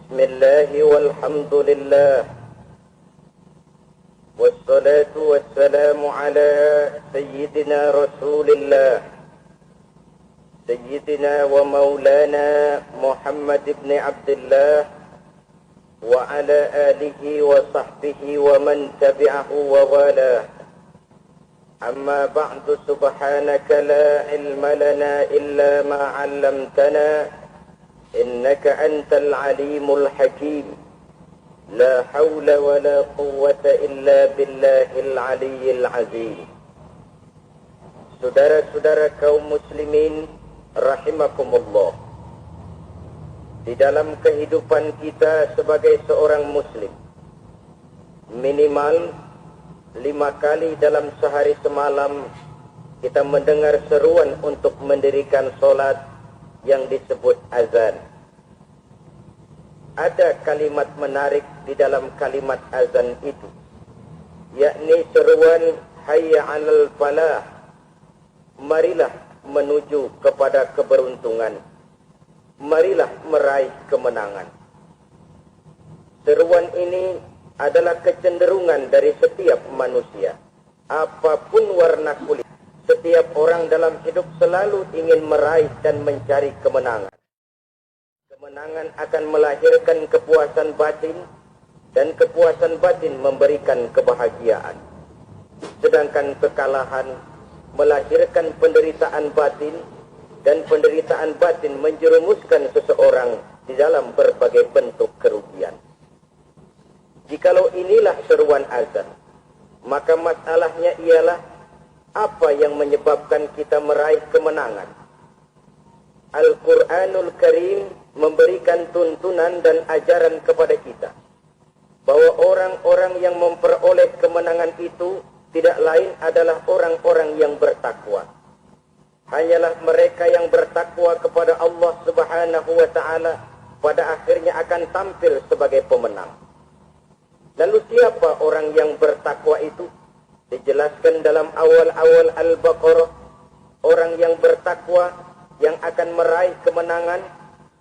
Bismillah walhamdulillah wassalatu wassalamu ala sayyidina rasulillah sayyidina wa maulana Muhammad ibn Abdullah wa ala alihi wa sahbihi wa man tabi'ahu wa walah. Amma ba'du, subhanaka la ilma lana illa ma 'allamtana innaka antal alimul hakim. La hawla wa la quwwata illa billahil aliyyil azim. Saudara-saudara kaum muslimin rahimakumullah, di dalam kehidupan kita sebagai seorang muslim, minimal 5 kali dalam sehari semalam kita mendengar seruan untuk mendirikan solat yang disebut azan. Ada kalimat menarik di dalam kalimat azan itu, yakni seruan hayya 'alal falah, marilah menuju kepada keberuntungan, marilah meraih kemenangan. Seruan ini adalah kecenderungan dari setiap manusia, apapun warna kulit. Setiap orang dalam hidup selalu ingin meraih dan mencari kemenangan. Kemenangan akan melahirkan kepuasan batin, dan kepuasan batin memberikan kebahagiaan. Sedangkan kekalahan melahirkan penderitaan batin, dan penderitaan batin menjerumuskan seseorang di dalam berbagai bentuk kerugian. Jikalau inilah seruan azan, maka masalahnya ialah apa yang menyebabkan kita meraih kemenangan. Al-Quranul Karim memberikan tuntunan dan ajaran kepada kita bahwa orang-orang yang memperoleh kemenangan itu tidak lain adalah orang-orang yang bertakwa. Hanyalah mereka yang bertakwa kepada Allah Subhanahu wa ta'ala pada akhirnya akan tampil sebagai pemenang. Lalu siapa orang yang bertakwa itu? Dijelaskan dalam awal-awal Al-Baqarah, orang yang bertakwa yang akan meraih kemenangan.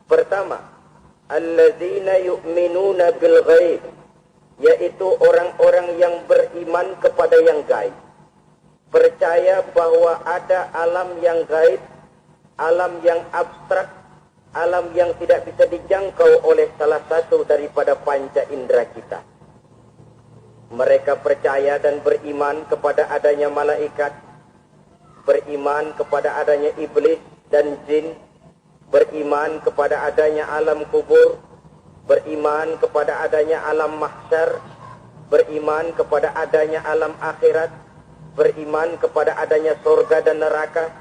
Pertama, alladzina yu'minuna bil ghaib, yaitu orang-orang yang beriman kepada yang gaib. Percaya bahwa ada alam yang gaib, alam yang abstrak, alam yang tidak bisa dijangkau oleh salah satu daripada panca indera kita. Mereka percaya dan beriman kepada adanya malaikat, beriman kepada adanya iblis dan jin, beriman kepada adanya alam kubur, beriman kepada adanya alam mahsyar, beriman kepada adanya alam akhirat, beriman kepada adanya surga dan neraka.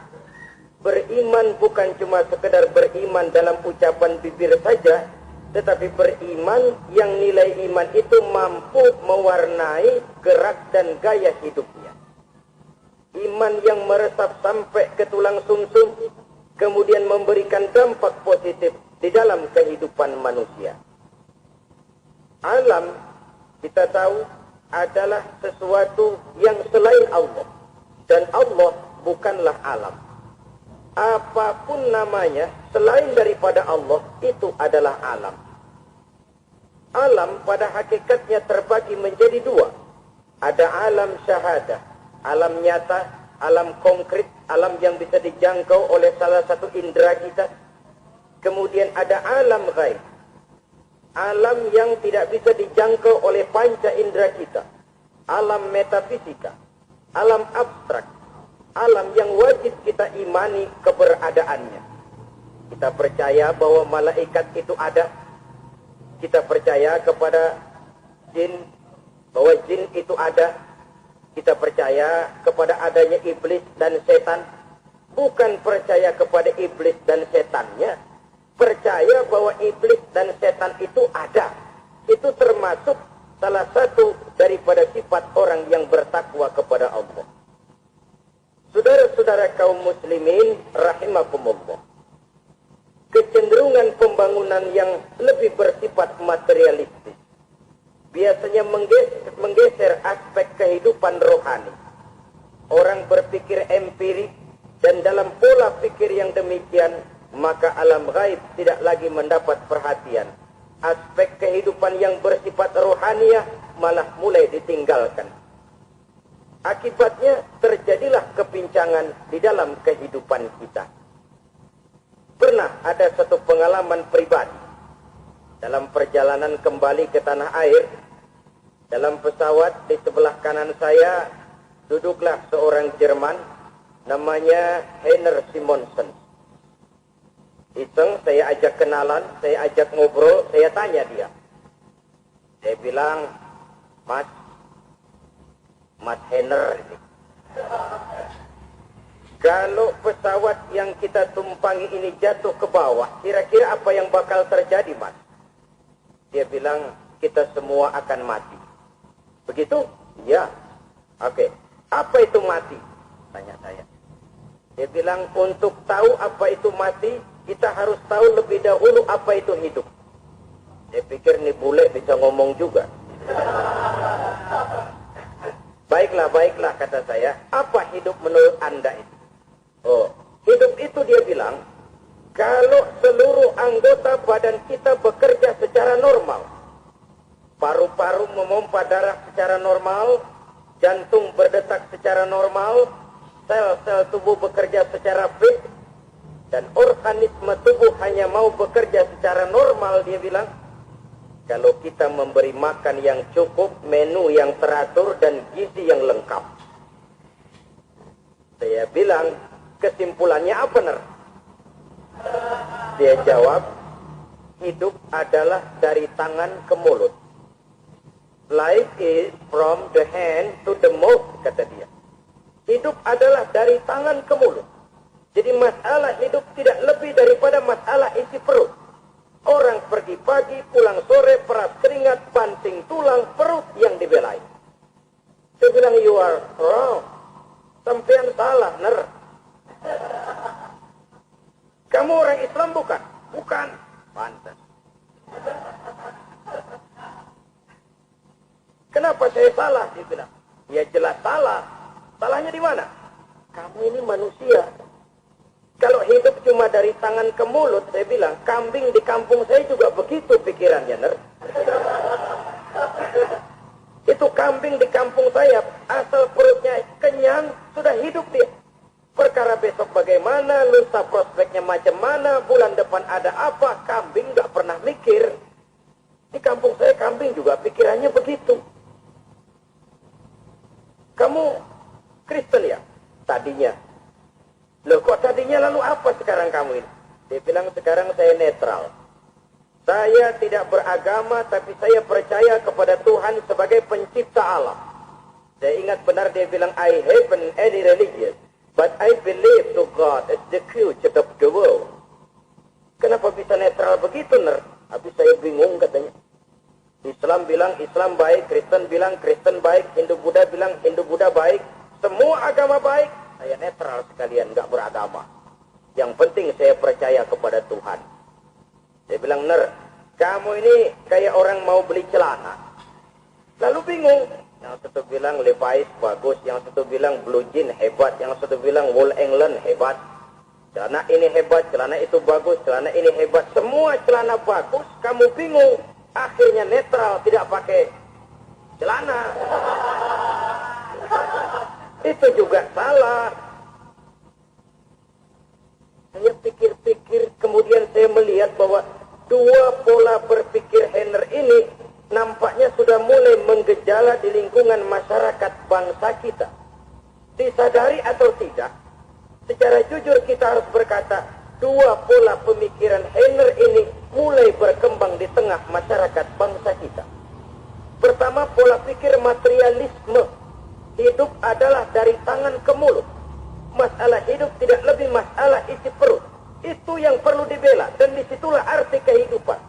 Beriman bukan cuma sekedar beriman dalam ucapan bibir saja, tetapi beriman yang nilai iman itu mampu mewarnai gerak dan gaya hidupnya. Iman yang meresap sampai ke tulang sumsum, kemudian memberikan dampak positif di dalam kehidupan manusia. Alam, kita tahu, adalah sesuatu yang selain Allah. Dan Allah bukanlah alam. Apapun namanya, selain daripada Allah, itu adalah alam. Alam pada hakikatnya terbagi menjadi 2. Ada alam syahadah, alam nyata, alam konkret, alam yang bisa dijangkau oleh salah satu indera kita. Kemudian ada alam ghaib, alam yang tidak bisa dijangkau oleh panca indera kita. Alam metafisika, alam abstrak, alam yang wajib kita imani keberadaannya. Kita percaya bahwa malaikat itu ada. Kita percaya kepada jin, bahwa jin itu ada. Kita percaya kepada adanya iblis dan setan. Bukan percaya kepada iblis dan setannya. Percaya bahwa iblis dan setan itu ada. Itu termasuk salah satu daripada sifat orang yang bertakwa kepada Allah. Saudara-saudara kaum muslimin rahimakumullah, kecenderungan pembangunan yang lebih bersifat materialistis biasanya menggeser aspek kehidupan rohani. Orang berpikir empirik, dan dalam pola pikir yang demikian, maka alam gaib tidak lagi mendapat perhatian. aspek kehidupan yang bersifat rohaniah malah mulai ditinggalkan. Akibatnya terjadilah kepincangan di dalam kehidupan kita. Pernah ada satu pengalaman pribadi. Dalam perjalanan kembali ke tanah air, dalam pesawat di sebelah kanan saya duduklah seorang Jerman namanya Heiner Simonsen. Iseng saya ajak kenalan, saya ajak ngobrol, saya tanya dia. Saya bilang, Mas Heiner ini, kalau pesawat yang kita tumpangi ini jatuh ke bawah, kira-kira apa yang bakal terjadi, Mas? Dia bilang, kita semua akan mati. Begitu? Ya. Oke. Apa itu mati? Tanya saya. Dia bilang, untuk tahu apa itu mati, kita harus tahu lebih dahulu apa itu hidup. Saya pikir nih bule bisa ngomong juga. Baiklah, kata saya. Apa hidup menurut Anda itu? Oh, hidup itu dia bilang, kalau seluruh anggota badan kita bekerja secara normal, paru-paru memompa darah secara normal, jantung berdetak secara normal, sel-sel tubuh bekerja secara fit, dan organisme tubuh hanya mau bekerja secara normal, dia bilang, kalau kita memberi makan yang cukup, menu yang teratur, dan gizi yang lengkap. Saya bilang, kesimpulannya apa, Ner? Dia jawab, hidup adalah dari tangan ke mulut. Life is from the hand to the mouth, kata dia. Hidup adalah dari tangan ke mulut. Jadi masalah hidup tidak lebih daripada masalah isi perut. Orang pergi pagi, pulang sore, peras keringat, banting tulang, perut yang dibelai. Saya bilang, you are wrong. Sampean salah, Ner. Kamu orang Islam bukan? Bukan. Pantas. Kenapa saya salah? Dia bilang. Ya jelas salah. Salahnya di mana? Kamu ini manusia. Kalau hidup cuma dari tangan ke mulut, saya bilang, kambing di kampung saya juga begitu pikirannya, Ner. Itu kambing di kampung saya, asal perutnya kenyang, sudah hidup dia. Perkara besok bagaimana, lusa prospeknya macam mana, bulan depan ada apa, kambing nggak pernah mikir. Di kampung saya kambing juga pikirannya begitu. Kamu Kristen ya? Tadinya. Loh kok tadinya lalu apa sekarang kamu ini? Dia bilang sekarang saya netral. Saya tidak beragama tapi saya percaya kepada Tuhan sebagai pencipta Allah. Saya ingat benar dia bilang I haven't any religion. But I believe to God as the creator of the world. Kenapa bisa netral begitu, Ner? Habis saya bingung katanya. Islam bilang Islam baik, Kristen bilang Kristen baik, Hindu Buddha bilang Hindu Buddha baik. Semua agama baik. Saya netral sekalian, nggak beragama. Yang penting saya percaya kepada Tuhan. Saya bilang, Ner, kamu ini kayak orang mau beli celana. Lalu bingung. Yang satu bilang Levi's bagus, yang satu bilang Blue Jean hebat, yang satu bilang Wool England hebat. Celana ini hebat, celana itu bagus, celana ini hebat. Semua celana bagus, kamu bingung. Akhirnya netral, tidak pakai celana. Itu juga salah. Saya pikir-pikir, kemudian saya melihat bahwa dua pola berpikir Heiner ini nampaknya sudah mulai menggejala di lingkungan masyarakat bangsa kita. Disadari atau tidak, secara jujur kita harus berkata, dua pola pemikiran Heiner ini mulai berkembang di tengah masyarakat bangsa kita. Pertama, pola pikir materialisme. Hidup adalah dari tangan ke mulut. Masalah hidup tidak lebih masalah isi perut. Itu yang perlu dibela, dan disitulah arti kehidupan.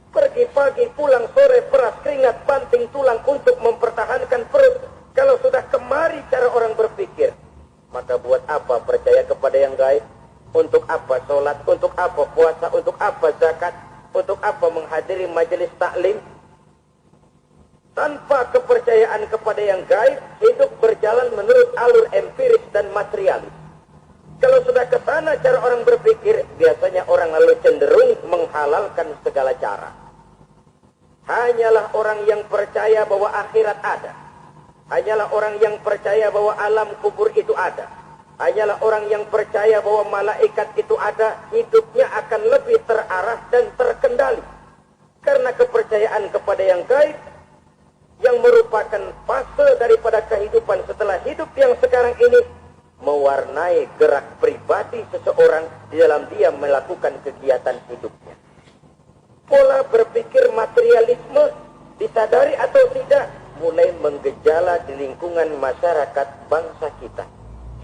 Pergi pagi, pulang sore, peras keringat, banting tulang untuk mempertahankan perut. Kalau sudah kemari cara orang berpikir, maka buat apa percaya kepada yang gaib? Untuk apa sholat? Untuk apa puasa? Untuk apa zakat? Untuk apa menghadiri majelis taklim? Tanpa kepercayaan kepada yang gaib, hidup berjalan menurut alur empiris dan materialis. Kalau sudah ke sana cara orang berpikir, biasanya orang lalu cenderung menghalalkan segala cara. Hanyalah orang yang percaya bahwa akhirat ada. Hanyalah orang yang percaya bahwa alam kubur itu ada. Hanyalah orang yang percaya bahwa malaikat itu ada, hidupnya akan lebih terarah dan terkendali. Karena kepercayaan kepada yang gaib, yang merupakan fase daripada kehidupan setelah hidup yang sekarang ini, mewarnai gerak pribadi seseorang di dalam dia melakukan kegiatan hidupnya. Pola berpikir materialisme, disadari atau tidak, mulai menggejala di lingkungan masyarakat bangsa kita.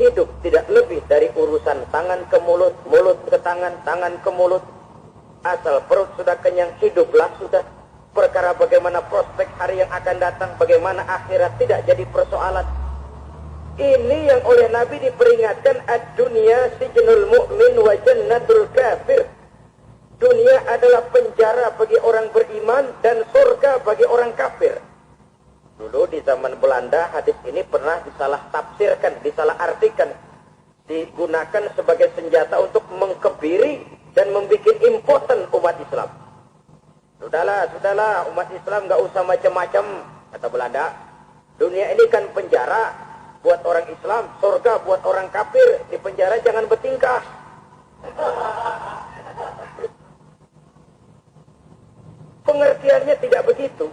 Hidup tidak lebih dari urusan tangan ke mulut, mulut ke tangan, tangan ke mulut. Asal perut sudah kenyang, hiduplah sudah. Perkara bagaimana prospek hari yang akan datang, bagaimana akhirat tidak jadi persoalan. Ini yang oleh Nabi diperingatkan, ad-dunya sijnul mu'min wa jannatul kafir. Dunia adalah penjara bagi orang beriman dan surga bagi orang kafir. Dulu di zaman Belanda hadis ini pernah disalah tafsirkan, disalah artikan, digunakan sebagai senjata untuk mengkebiri dan membuat impoten umat Islam. Sudahlah, umat Islam gak usah macam-macam, kata Belanda. Dunia ini kan penjara buat orang Islam, surga buat orang kafir. Di penjara jangan bertingkah. Pengertiannya tidak begitu.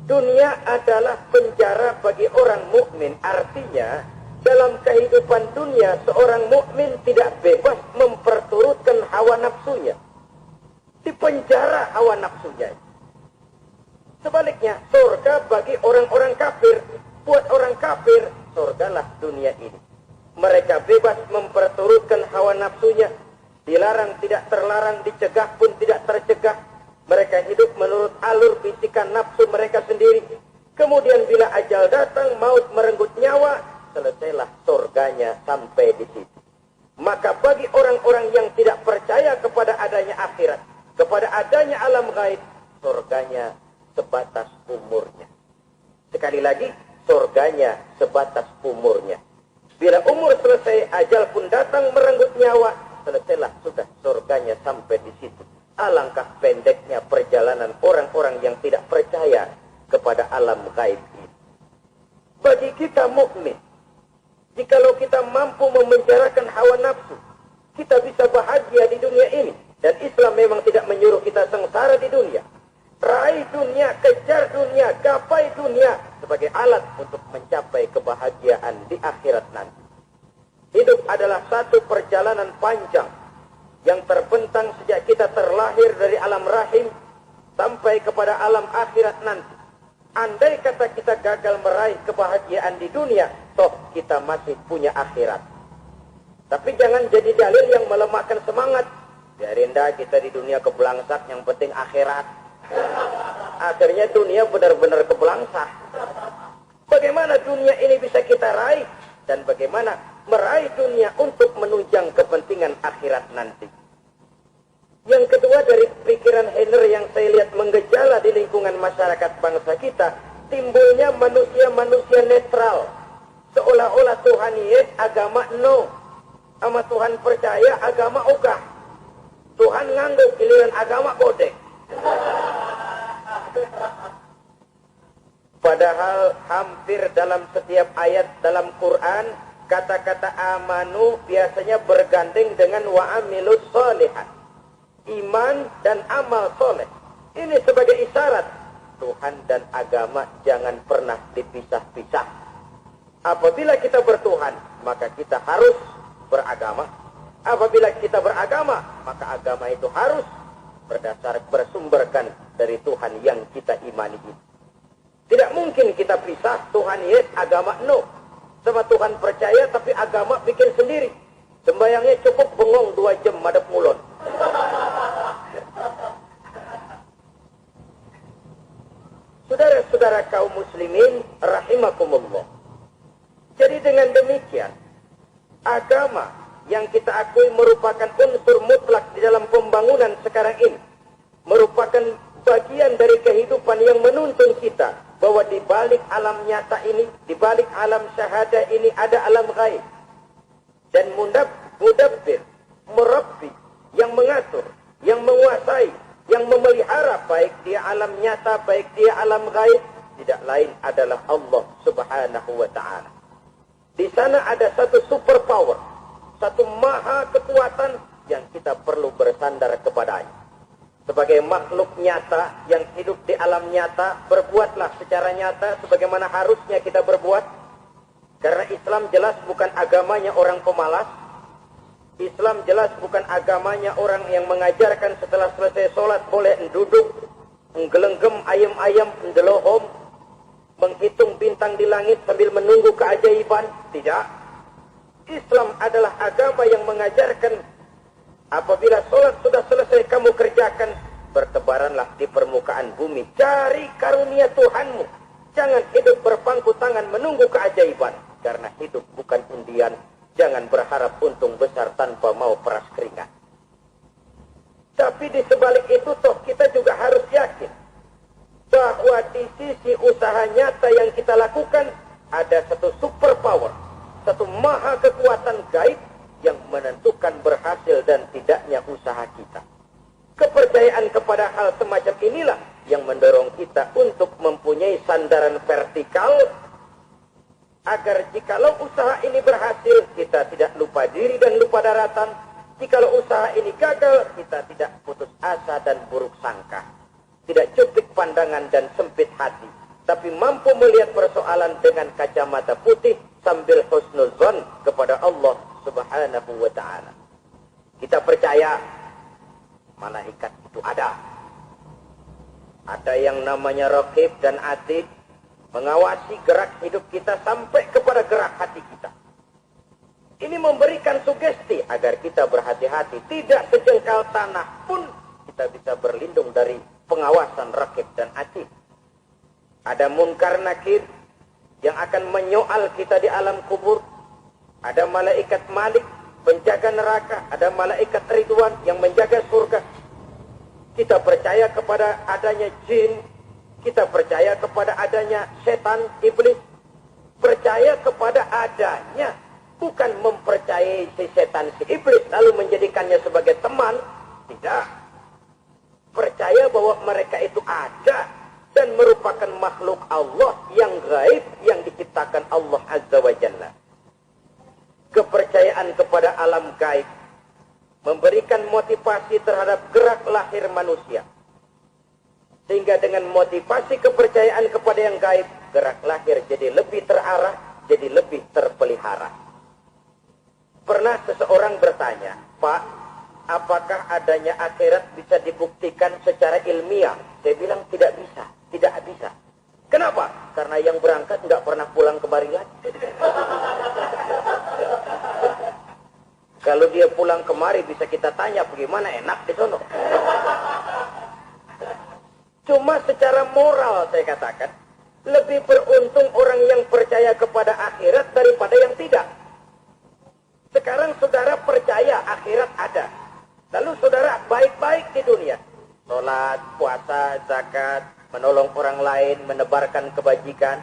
Dunia adalah penjara bagi orang mukmin. Artinya, dalam kehidupan dunia, seorang mukmin tidak bebas memperturutkan hawa nafsunya. Di penjara hawa nafsunya. Sebaliknya, surga bagi orang-orang kafir. Buat orang kafir, surgalah dunia ini. Mereka bebas memperturutkan hawa nafsunya. Dilarang tidak terlarang, dicegah pun tidak tercegah. Mereka hidup menurut alur bisikan nafsu mereka sendiri. Kemudian bila ajal datang, maut merenggut nyawa, selesailah surganya sampai di situ. Maka bagi orang-orang yang tidak percaya kepada adanya akhirat, kepada adanya alam gaib, surganya sebatas umurnya. Sekali lagi, surganya sebatas umurnya. Bila umur selesai, ajal pun datang merenggut nyawa, selesailah sudah surganya sampai di situ. Alangkah pendeknya perjalanan orang-orang yang tidak percaya kepada alam gaib ini. Bagi kita mukmin, jikalau kita mampu memenjarakan hawa nafsu, kita bisa bahagia di dunia ini. Dan Islam memang tidak menyuruh kita sengsara di dunia. Raih dunia, kejar dunia, gapai dunia sebagai alat untuk mencapai kebahagiaan di akhirat nanti. Hidup adalah satu perjalanan panjang yang terbentang sejak kita terlahir dari alam rahim sampai kepada alam akhirat nanti. Andai kata kita gagal meraih kebahagiaan di dunia, toh kita masih punya akhirat. Tapi jangan jadi dalil yang melemahkan semangat. Biarin dah kita di dunia kebelangsak, yang penting akhirat. Akhirnya dunia benar-benar kebelangsak. Bagaimana dunia ini bisa kita raih? Dan bagaimana meraih dunia untuk menunjang kepentingan akhirat nanti. Yang kedua, dari pikiran Henry yang saya lihat menggejala di lingkungan masyarakat bangsa kita, timbulnya manusia-manusia netral. Seolah-olah Tuhan yes, agama no. Sama Tuhan percaya, agama ogah. Tuhan ngangguk, giliran agama bodek. Padahal hampir dalam setiap ayat dalam Quran, kata-kata amanu biasanya bergandeng dengan wa'amilus sholihat. Iman dan amal soleh. Ini sebagai isyarat Tuhan dan agama jangan pernah dipisah-pisah. Apabila kita bertuhan, maka kita harus beragama. Apabila kita beragama, maka agama itu harus bersumberkan dari Tuhan yang kita imani itu. Tidak mungkin kita pisah, Tuhan yes, agama no. Sama Tuhan percaya, tapi agama bikin sendiri. Sembayangnya cukup bengong 2 jam, madep mulon. Saudara-saudara kaum muslimin, rahimakumullah. Jadi dengan demikian, agama yang kita akui merupakan unsur mutlak di dalam pembangunan sekarang ini, merupakan bagian dari kehidupan yang menuntun kita bahwa di balik alam nyata ini, di balik alam syahadah ini ada alam gaib. dan mudabbir, murabbi, yang mengatur, yang menguasai, yang memelihara baik di alam nyata, baik di alam gaib, tidak lain adalah Allah Subhanahu wa ta'ala. Di sana ada satu super power, satu maha kekuatan yang kita perlu bersandar kepadanya. Sebagai makhluk nyata yang hidup di alam nyata, berbuatlah secara nyata sebagaimana harusnya kita berbuat. Karena Islam jelas bukan agamanya orang pemalas. Islam jelas bukan agamanya orang yang mengajarkan setelah selesai sholat boleh duduk, menggelenggem ayam-ayam, mendelohom, menghitung bintang di langit sambil menunggu keajaiban. Tidak. Islam adalah agama yang mengajarkan apabila sholat sudah selesai kamu kerjakan, bertebaranlah di permukaan bumi, cari karunia Tuhanmu. Jangan hidup berpangku tangan menunggu keajaiban, karena hidup bukan undian. Jangan berharap untung besar tanpa mau peras keringat. Tapi di sebalik itu toh kita juga harus yakin bahwa di sisi usaha nyata yang kita lakukan ada satu super power, satu maha kekuatan gaib yang menentukan berhasil dan tidaknya usaha kita. Kepercayaan kepada hal semacam inilah yang mendorong kita untuk mempunyai sandaran vertikal, agar jikalau usaha ini berhasil, kita tidak lupa diri dan lupa daratan. Jikalau usaha ini gagal, kita tidak putus asa dan buruk sangka. Tidak cuplik pandangan dan sempit hati, tapi mampu melihat persoalan dengan kacamata putih sambil husnuzon kepada Allah Subhanahu wa ta'ala. Kita percaya malaikat itu ada. Ada yang namanya Raqib dan Atid, mengawasi gerak hidup kita sampai kepada gerak hati kita. Ini memberikan sugesti agar kita berhati-hati. Tidak sejengkal tanah pun kita bisa berlindung dari pengawasan Raqib dan Atid. Ada Munkar Nakir yang akan menyoal kita di alam kubur. Ada malaikat Malik, penjaga neraka. Ada malaikat Ridwan yang menjaga surga. Kita percaya kepada adanya jin. Kita percaya kepada adanya setan, iblis. Percaya kepada adanya, bukan mempercayai si setan, si iblis, lalu menjadikannya sebagai teman. Tidak. Percaya bahwa mereka itu ada dan merupakan makhluk Allah yang gaib, yang diciptakan Allah Azza wa Jalla. Kepercayaan kepada alam gaib memberikan motivasi terhadap gerak lahir manusia. Sehingga dengan motivasi kepercayaan kepada yang gaib, gerak lahir jadi lebih terarah, jadi lebih terpelihara. Pernah seseorang bertanya, Pak, apakah adanya akhirat bisa dibuktikan secara ilmiah? Saya bilang tidak bisa, tidak bisa. Kenapa? Karena yang berangkat nggak pernah pulang kemari lagi. Kalau dia pulang kemari bisa kita tanya bagaimana enak di sono. Cuma secara moral saya katakan, lebih beruntung orang yang percaya kepada akhirat daripada yang tidak. Sekarang saudara percaya akhirat ada. Lalu saudara baik-baik di dunia. Sholat, puasa, zakat, menolong orang lain, menebarkan kebajikan.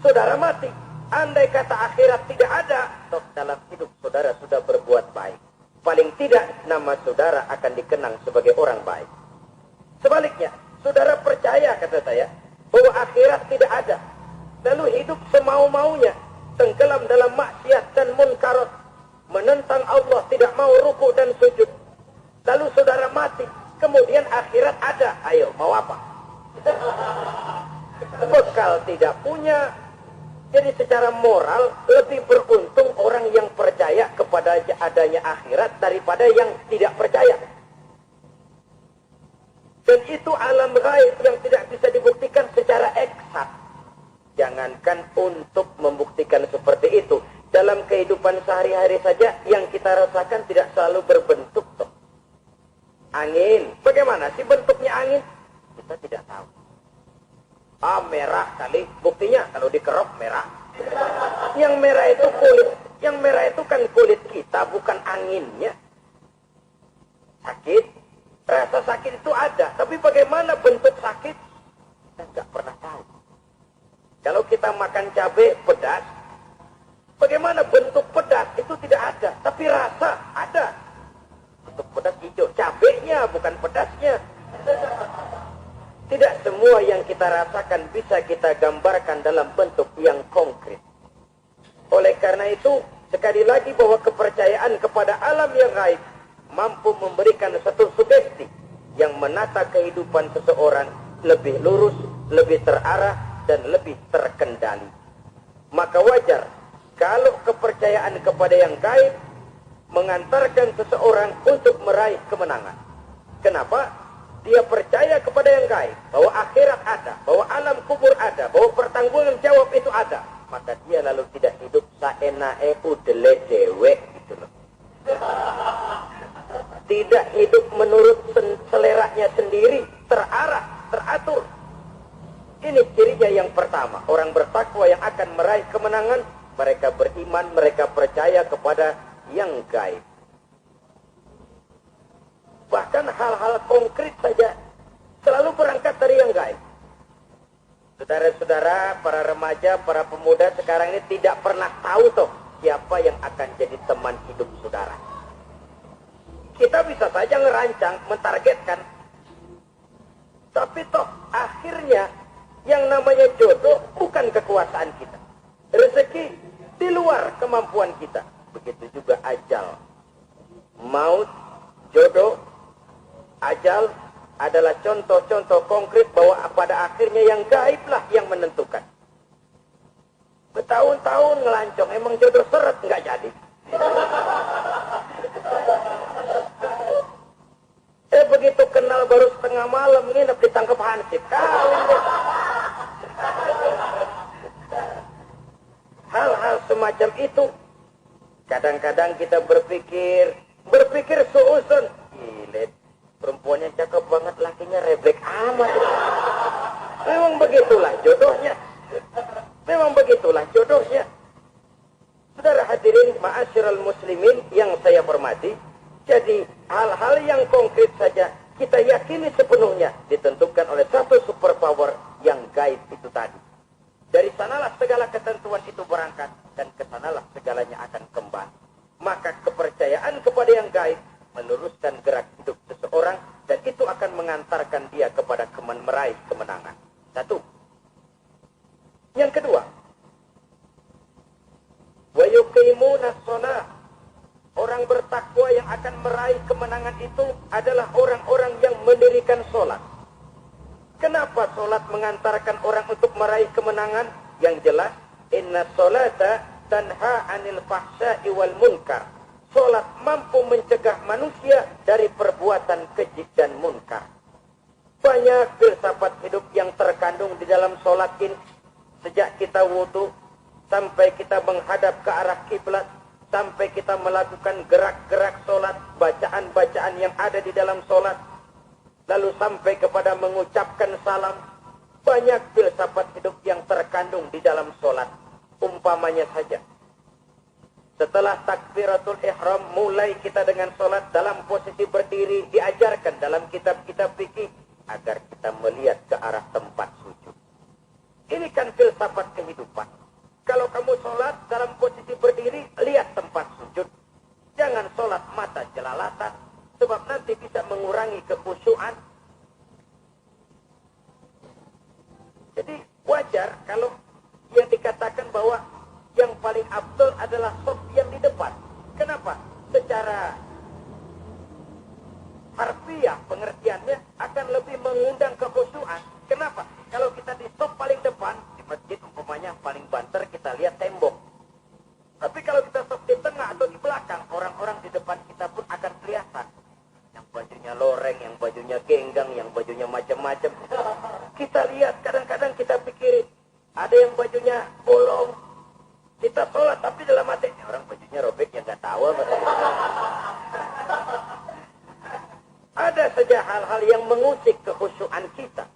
Saudara mati. Andai kata akhirat tidak ada, toh dalam hidup saudara sudah berbuat baik. Paling tidak nama saudara akan dikenang sebagai orang baik. Sebaliknya, saudara percaya, kata saya, bahwa akhirat tidak ada. Lalu hidup semau-maunya, tenggelam dalam maksiat dan munkarat, menentang Allah, tidak mau ruku dan sujud. Lalu saudara mati, kemudian akhirat ada. Ayo, mau apa? Bekal tidak punya. Jadi secara moral, lebih beruntung orang yang percaya kepada adanya akhirat daripada yang tidak percaya. Dan itu alam gaib yang tidak bisa dibuktikan secara eksak. Jangankan untuk membuktikan seperti itu. Dalam kehidupan sehari-hari saja yang kita rasakan tidak selalu berbentuk. Toh. Angin. Bagaimana sih bentuknya angin? Kita tidak tahu. Merah kali. Buktinya kalau dikerok merah. Yang merah itu kulit. Yang merah itu kan kulit kita, bukan anginnya. Sakit. Rasa sakit itu ada, tapi bagaimana bentuk sakit? Kita nggak pernah tahu. Kalau kita makan cabai pedas, Bagaimana bentuk pedas itu tidak ada, tapi rasa ada. Bentuk pedas hijau, cabenya bukan pedasnya. Tidak semua yang kita rasakan bisa kita gambarkan dalam bentuk yang konkret. Oleh karena itu, sekali lagi bahwa kepercayaan kepada alam yang gaib mampu memberikan satu sugesti yang menata kehidupan seseorang lebih lurus, lebih terarah, dan lebih terkendali. Maka wajar kalau kepercayaan kepada yang gaib mengantarkan seseorang untuk meraih kemenangan. Kenapa? Dia percaya kepada yang gaib, bahwa akhirat ada, bahwa alam kubur ada, bahwa pertanggungan jawab itu ada. Maka dia lalu tidak hidup saenae udele dewek gitu loh. Tidak hidup menurut seleranya sendiri, terarah, teratur. Ini cirinya yang pertama. Orang bertakwa yang akan meraih kemenangan, mereka beriman, mereka percaya kepada yang gaib. Bahkan hal-hal konkret saja selalu berangkat dari yang gaib. Saudara-saudara, para remaja, para pemuda sekarang ini tidak pernah tahu toh siapa yang akan jadi teman hidup saudara. Kita bisa saja ngerancang, mentargetkan. Tapi toh akhirnya yang namanya jodoh bukan kekuasaan kita. Rezeki di luar kemampuan kita. Begitu juga ajal. Maut, jodoh, ajal adalah contoh-contoh konkret bahwa pada akhirnya yang gaiblah yang menentukan. Bertahun-tahun ngelancong, emang jodoh seret nggak jadi. Begitu kenal baru setengah malam nginep ditangkap hansip. Kawin deh. Hal-hal semacam itu kadang-kadang kita berpikir suuzon. Gile, perempuannya cakep banget, lakinya reblek amat. Memang begitulah jodohnya. Memang begitulah jodohnya. Saudara hadirin ma'asyiral muslimin yang saya hormati, jadi hal-hal yang konkret saja kita yakini sepenuhnya ditentukan oleh satu superpower yang gaib itu tadi. Dari sanalah segala ketentuan itu berangkat dan kesanalah segalanya akan kembali. Maka kepercayaan kepada yang gaib meluruskan gerak hidup seseorang dan itu akan mengantarkan dia kepada meraih kemenangan. Satu. Yang kedua, wa yuqimuna shalah. Orang bertakwa yang akan meraih kemenangan itu adalah orang-orang yang mendirikan sholat. Kenapa sholat mengantarkan orang untuk meraih kemenangan? Yang jelas, inna sholata tanha anil fahsya'i wal munkar. Sholat mampu mencegah manusia dari perbuatan keji dan munkar. Banyak filsafat hidup yang terkandung di dalam sholat ini. Sejak kita wudu, sampai kita menghadap ke arah kiblat, sampai kita melakukan gerak-gerak sholat, bacaan-bacaan yang ada di dalam sholat, lalu sampai kepada mengucapkan salam. Banyak filsafat hidup yang terkandung di dalam sholat. Umpamanya saja, setelah takbiratul ihram, mulai kita dengan sholat dalam posisi berdiri, diajarkan dalam kitab-kitab fikih agar kita melihat ke arah tempat sujud. Ini kan filsafat kehidupan. Kalau kamu sholat dalam posisi berdiri, lihat tempat sujud. Jangan sholat mata jelalatan, sebab nanti bisa mengurangi kekhusyuan. Jadi wajar kalau yang dikatakan bahwa yang paling afdal adalah shaf yang di depan. Kenapa? Secara harfiah pengertiannya akan lebih mengundang kekhusyuan. Kenapa? Kalau kita di shaf paling depan, masjid umpamanya paling banter kita lihat tembok. Tapi kalau kita stop di tengah atau di belakang, orang-orang di depan kita pun akan kelihatan. Yang bajunya loreng, yang bajunya genggang, yang bajunya macam-macam. Kita lihat, kadang-kadang kita pikirin, ada yang bajunya bolong. Kita sholat, tapi dalam hati, orang bajunya robek yang gak tahu. Ada saja hal-hal yang mengusik kekhusyuan kita.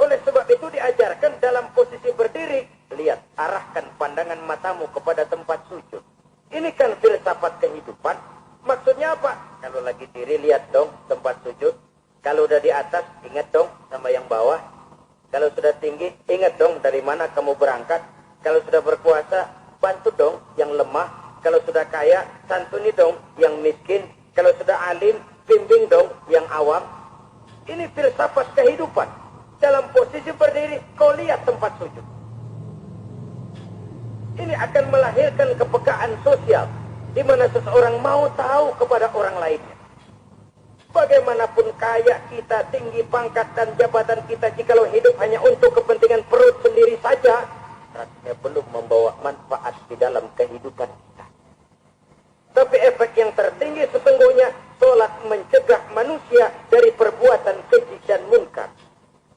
Oleh sebab itu diajarkan dalam posisi berdiri, lihat, arahkan pandangan matamu kepada tempat sujud. Ini kan filsafat kehidupan. Maksudnya apa? Kalau lagi diri, lihat dong tempat sujud. Kalau udah di atas, ingat dong sama yang bawah. Kalau sudah tinggi, ingat dong dari mana kamu berangkat. Kalau sudah berkuasa, bantu dong yang lemah. Kalau sudah kaya, santuni dong yang miskin. Kalau sudah alim, bimbing dong yang awam. Ini filsafat kehidupan. Dalam posisi berdiri, kau lihat tempat sujud. Ini akan melahirkan kepekaan sosial, di mana seseorang mau tahu kepada orang lainnya. Bagaimanapun kaya kita, tinggi pangkat dan jabatan kita, jikalau hidup hanya untuk kepentingan perut sendiri saja, rasanya belum membawa manfaat di dalam kehidupan kita. Tapi efek yang tertinggi sesungguhnya, sholat mencegah manusia dari perbuatan keji dan munkar.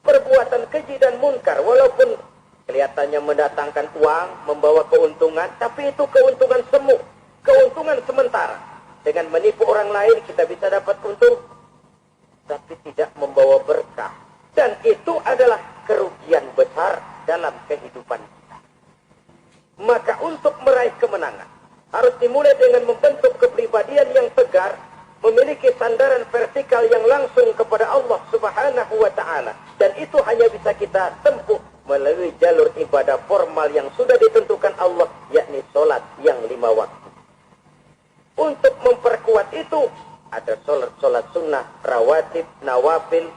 Perbuatan keji dan munkar, walaupun kelihatannya mendatangkan uang, membawa keuntungan, tapi itu keuntungan semu, keuntungan sementara. Dengan menipu orang lain kita bisa dapat untung, tapi tidak membawa berkah. Dan itu adalah kerugian besar dalam kehidupan kita. Maka untuk meraih kemenangan, harus dimulai dengan membentuk kepribadian yang tegar, memiliki sandaran vertikal yang langsung kepada Allah Subhanahu wa Ta'ala. Dan itu hanya bisa kita tempuh melalui jalur ibadah formal yang sudah ditentukan Allah, yakni sholat yang 5 waktu. Untuk memperkuat itu, ada sholat sunnah, rawatib, nawafil,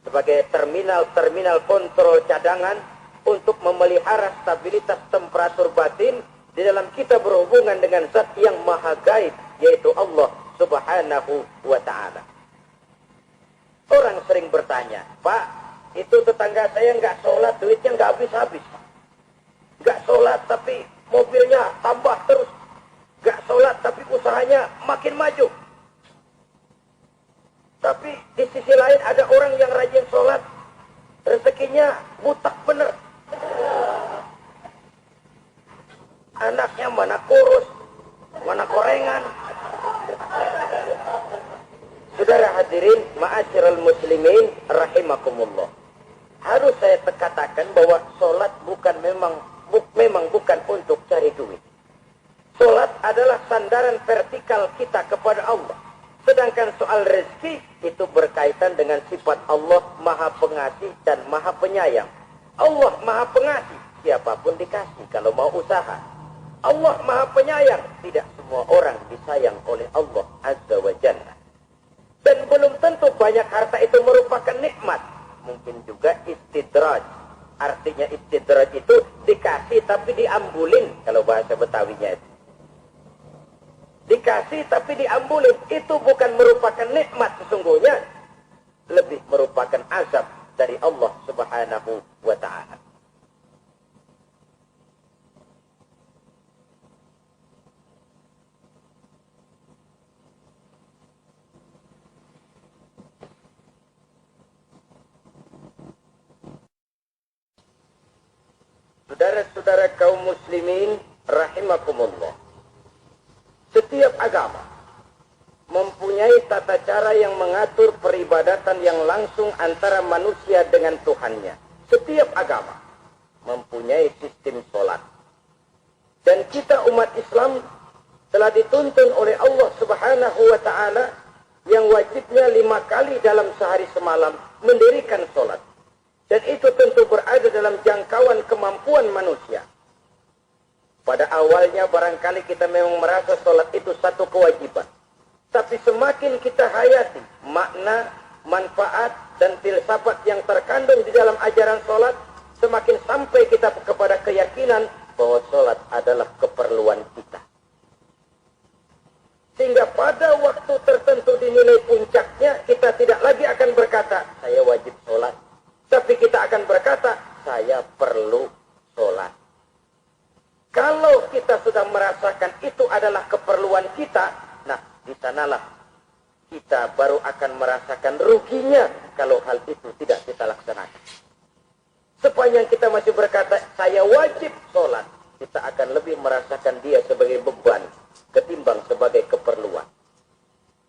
sebagai terminal kontrol cadangan untuk memelihara stabilitas temperatur batin di dalam kita berhubungan dengan zat yang maha gaib, yaitu Allah Subhanahu wa Ta'ala. Orang sering bertanya, Pak, itu tetangga saya nggak sholat, duitnya nggak habis-habis. Nggak sholat tapi mobilnya tambah terus. Nggak sholat tapi usahanya makin maju. Tapi di sisi lain ada orang yang rajin sholat, rezekinya butak bener. Anaknya mana kurus, mana korengan. Saudara hadirin, ma'asyiral muslimin rahimakumullah. Harus saya katakan bahwa sholat memang bukan untuk cari duit. Sholat adalah sandaran vertikal kita kepada Allah. Sedangkan soal rezeki itu berkaitan dengan sifat Allah maha pengasih dan maha penyayang. Allah maha pengasih, siapapun dikasih kalau mau usaha. Allah maha penyayang, tidak semua orang disayang oleh Allah Azza wa Jalla. Dan belum tentu banyak harta itu merupakan nikmat. Mungkin juga istidraj. Artinya istidraj itu dikasih tapi diambulin, kalau bahasa Betawinya itu. Dikasih tapi diambulin, itu bukan merupakan nikmat sesungguhnya, lebih merupakan azab dari Allah Subhanahu wa Ta'ala. Saudara-saudara kaum muslimin rahimakumullah, setiap agama mempunyai tata cara yang mengatur peribadatan yang langsung antara manusia dengan Tuhannya. Setiap agama mempunyai sistem sholat. Dan kita umat Islam telah dituntun oleh Allah Subhanahu wa Ta'ala yang wajibnya 5 kali dalam sehari semalam mendirikan sholat. Dan itu tentu berada dalam jangkauan kemampuan manusia. Pada awalnya barangkali kita memang merasa sholat itu satu kewajiban. Tapi semakin kita hayati makna, manfaat, dan filsafat yang terkandung di dalam ajaran sholat, semakin sampai kita kepada keyakinan bahwa sholat adalah keperluan kita. Sehingga pada waktu tertentu dinilai puncaknya, kita tidak lagi akan berkata, saya wajib sholat. Tapi kita akan berkata, saya perlu sholat. Kalau kita sudah merasakan itu adalah keperluan kita, nah di sanalah kita baru akan merasakan ruginya kalau hal itu tidak kita laksanakan. Sepanjang kita masih berkata, saya wajib sholat, kita akan lebih merasakan dia sebagai beban ketimbang sebagai keperluan.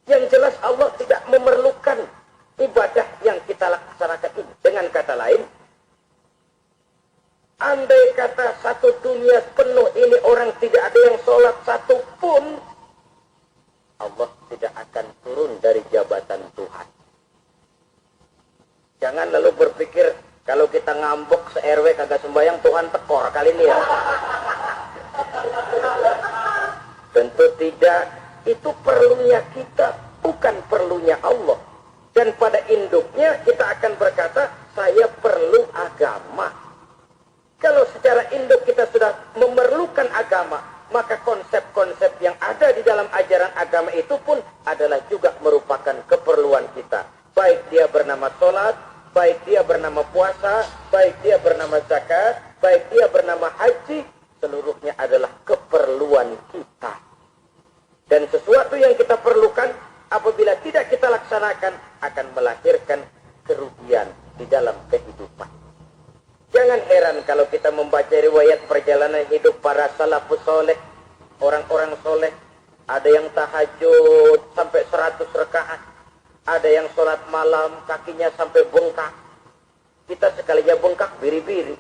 Yang jelas Allah tidak memerlukan ibadah yang kita laksanakan ini. Dengan kata lain, andai kata satu dunia penuh ini orang tidak ada yang sholat satu pun, Allah tidak akan turun dari jabatan Tuhan. Jangan lalu berpikir Kalau kita ngambek se-RW kagak sembahyang, Tuhan tekor kali ini ya. Tentu tidak. Itu perlunya kita, bukan perlunya Allah. Dan pada induknya kita akan berkata, saya perlu agama. Kalau secara induk kita sudah memerlukan agama, maka konsep-konsep yang ada di dalam ajaran agama itu pun adalah juga merupakan keperluan kita. Baik dia bernama sholat, baik dia bernama puasa, baik dia bernama zakat, baik dia bernama haji, seluruhnya adalah keperluan kita. Dan sesuatu yang kita perlukan, apabila tidak kita laksanakan, akan melahirkan kerugian di dalam kehidupan. Jangan heran kalau kita membaca riwayat perjalanan hidup para salafus soleh, orang-orang soleh. Ada yang tahajud sampai 100 rakaat, ada yang sholat malam kakinya sampai bengkak. Kita sekalinya bengkak biri-biri.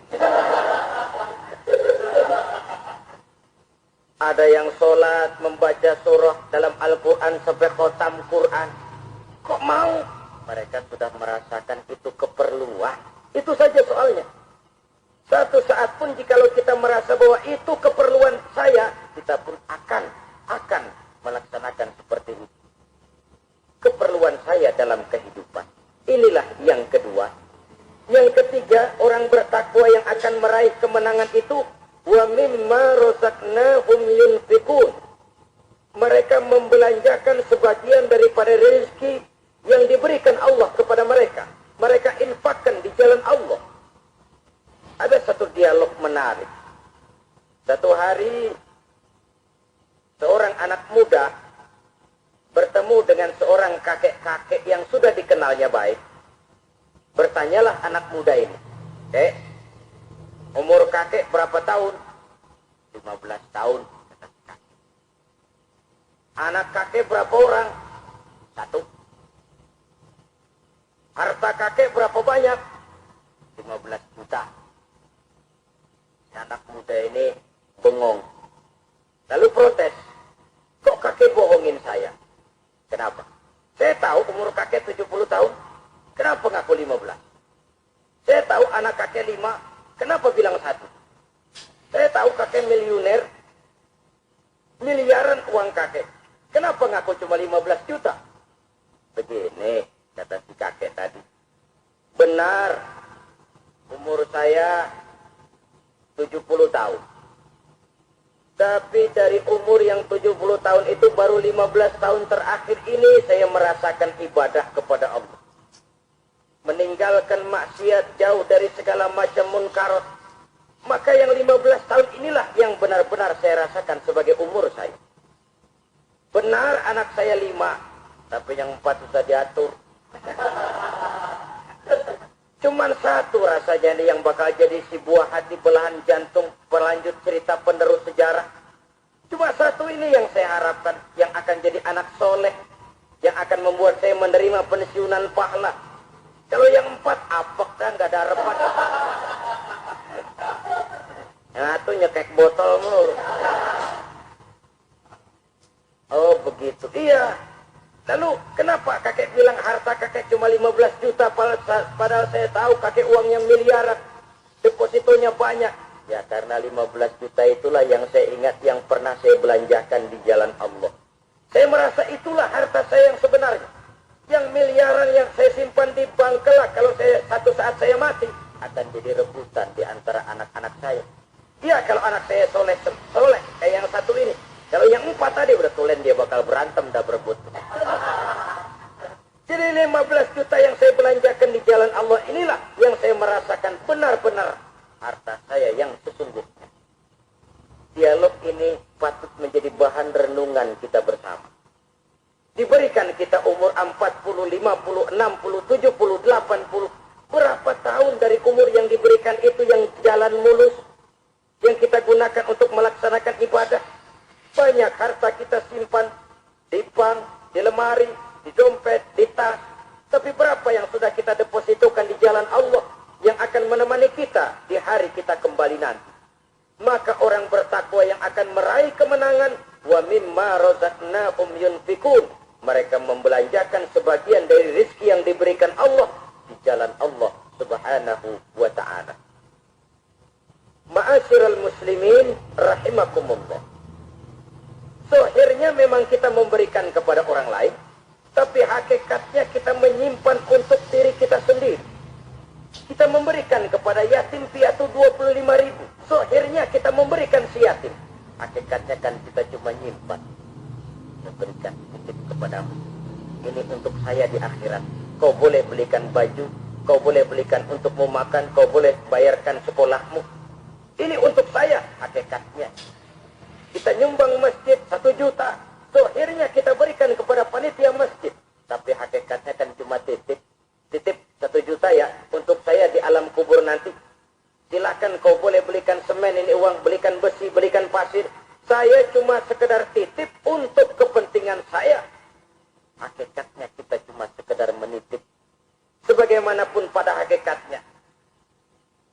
Ada yang sholat membaca surah dalam Al-Quran sampai khotam Quran. Kok mau? Mereka sudah merasakan itu keperluan. Itu saja soalnya. Satu saat pun jikalau kita merasa bahwa itu keperluan saya, kita pun akan melaksanakan seperti itu. Keperluan saya dalam kehidupan. Inilah yang kedua. Yang ketiga, orang bertakwa yang akan meraih kemenangan itu, wa mimma razaqnahum yunfiqun. Mereka membelanjakan sebagian daripada rezeki yang diberikan Allah kepada mereka. Mereka infakkan di jalan Allah. Ada satu dialog menarik. Satu hari, seorang anak muda bertemu dengan seorang kakek-kakek yang sudah dikenalnya baik. Bertanyalah anak muda ini, umur kakek berapa tahun? 15 tahun. Anak kakek berapa orang? 1. Harta kakek berapa banyak? 15 juta. Anak muda ini bengong. Lalu protes. Kok kakek bohongin saya? Kenapa? Saya tahu umur kakek 70 tahun. Kenapa ngaku 15? Saya tahu anak kakek 5. Kenapa bilang 1? Saya tahu kakek miliuner. Miliaran uang kakek. Kenapa ngaku cuma 15 juta? Begini, kata si kakek tadi. Benar, umur saya 70 tahun. Tapi dari umur yang 70 tahun itu baru 15 tahun terakhir ini saya merasakan ibadah kepada Allah. Meninggalkan maksiat, jauh dari segala macam munkarat. Maka yang 15 tahun inilah yang benar-benar saya rasakan sebagai umur saya. Benar anak saya 5, tapi yang 4 susah diatur. Cuman 1 rasanya ini yang bakal jadi si buah hati, belahan jantung, pelanjut cerita penerus sejarah. Cuma 1 ini yang saya harapkan, yang akan jadi anak soleh, yang akan membuat saya menerima pensiunan pahala. Kalau yang 4, apek kan gak ada harapan. Yang 1 nyekek botol mulu. Oh begitu, iya. Lalu kenapa kakek bilang harta kakek cuma 15 juta padahal saya tahu kakek uangnya miliaran, depositonya banyak. Ya karena 15 juta itulah yang saya ingat yang pernah saya belanjakan di jalan Allah. Saya merasa itulah harta saya yang sebenarnya. Yang miliaran yang saya simpan di bank kelak, kalau satu saat saya mati, akan jadi rebutan di antara anak-anak saya. Iya kalau anak saya soleh kayak yang 1 ini. Kalau yang 4 tadi udah tulen dia bakal berantem dah berebut. Jadi 15 juta yang saya belanjakan di jalan Allah inilah yang saya merasakan benar-benar harta saya yang sesungguhnya. Dialog ini patut menjadi bahan renungan kita bersama. Diberikan kita umur 40, 50, 60, 70, 80. Berapa tahun dari umur yang diberikan itu yang jalan mulus, yang kita gunakan untuk melaksanakan ibadah. Banyak harta kita simpan di bank, di lemari, di dompet, di tas. Tapi berapa yang sudah kita depositokan di jalan Allah yang akan menemani kita di hari kita kembali nanti. Maka orang bertakwa yang akan meraih kemenangan, wa mimma razaqnahum yunfiqun. Mereka membelanjakan sebagian dari rezeki yang diberikan Allah di jalan Allah Subhanahu wa ta'ala. Ma'asyiral muslimin rahimakumullah. Zahirnya memang kita memberikan kepada orang lain, tapi hakikatnya kita menyimpan untuk diri kita sendiri. Kita memberikan kepada yatim piatu 25.000. Zahirnya kita memberikan si yatim. Hakikatnya kan kita cuma nyimpan. Memberikan titip kepadamu. Ini untuk saya di akhirat. Kau boleh belikan baju, kau boleh belikan untukmu makan, kau boleh bayarkan sekolahmu. Ini untuk saya hakikatnya. Kita nyumbang masjid 1 juta. Zahirnya kita berikan kepada panitia masjid. Tapi hakikatnya kan cuma titip. Titip 1 juta ya untuk saya di alam kubur nanti. Silakan kau boleh belikan semen, ini uang, belikan besi, belikan pasir. Saya cuma sekedar titip untuk kepentingan saya. Hakikatnya kita cuma sekedar menitip. Sebagaimanapun pada hakikatnya,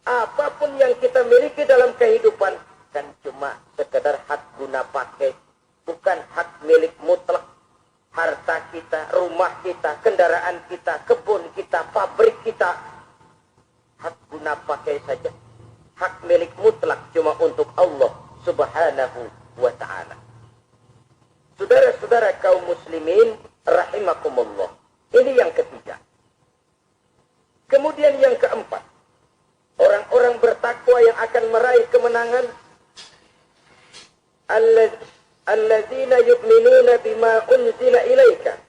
apapun yang kita miliki dalam kehidupan kan cuma sekedar hak guna pakai, bukan hak milik mutlak. Harta kita, rumah kita, kendaraan kita, kebun kita, pabrik kita, hak guna pakai saja. Hak milik mutlak cuma untuk Allah Subhanahu wa ta'ala. Saudara-saudara kaum muslimin rahimakumullah. Ini yang ketiga. Kemudian yang keempat, orang-orang bertakwa yang akan meraih kemenangan, alladzina yu'minuna bima unzila ilaika.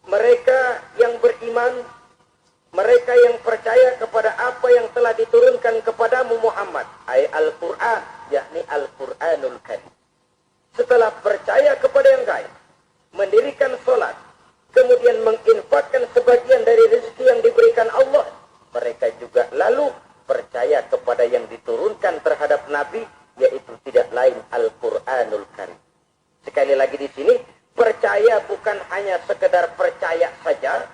Mereka yang beriman, mereka yang percaya kepada apa yang telah diturunkan kepadamu Muhammad, ay Al-Quran, yakni Al-Quranul Karim. Setelah percaya kepada yang gaib, mendirikan sholat, kemudian menginfakkan sebagian dari rezeki yang diberikan Allah, mereka juga lalu percaya kepada yang diturunkan terhadap Nabi, yaitu tidak lain Al-Quranul Karim. Sekali lagi di sini, percaya bukan hanya sekedar percaya saja,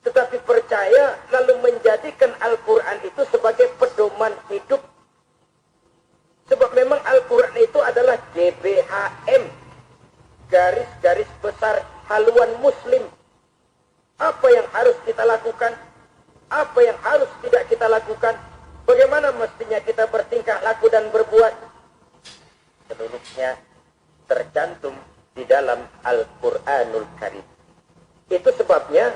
tetapi percaya lalu menjadikan Al-Quran itu sebagai pedoman hidup. Sebab memang Al-Quran itu adalah GBHM, garis-garis besar haluan muslim. Apa yang harus kita lakukan, apa yang harus tidak kita lakukan, bagaimana mestinya kita bertingkah laku dan berbuat, seluruhnya tercantum di dalam Al-Quranul Karim. Itu sebabnya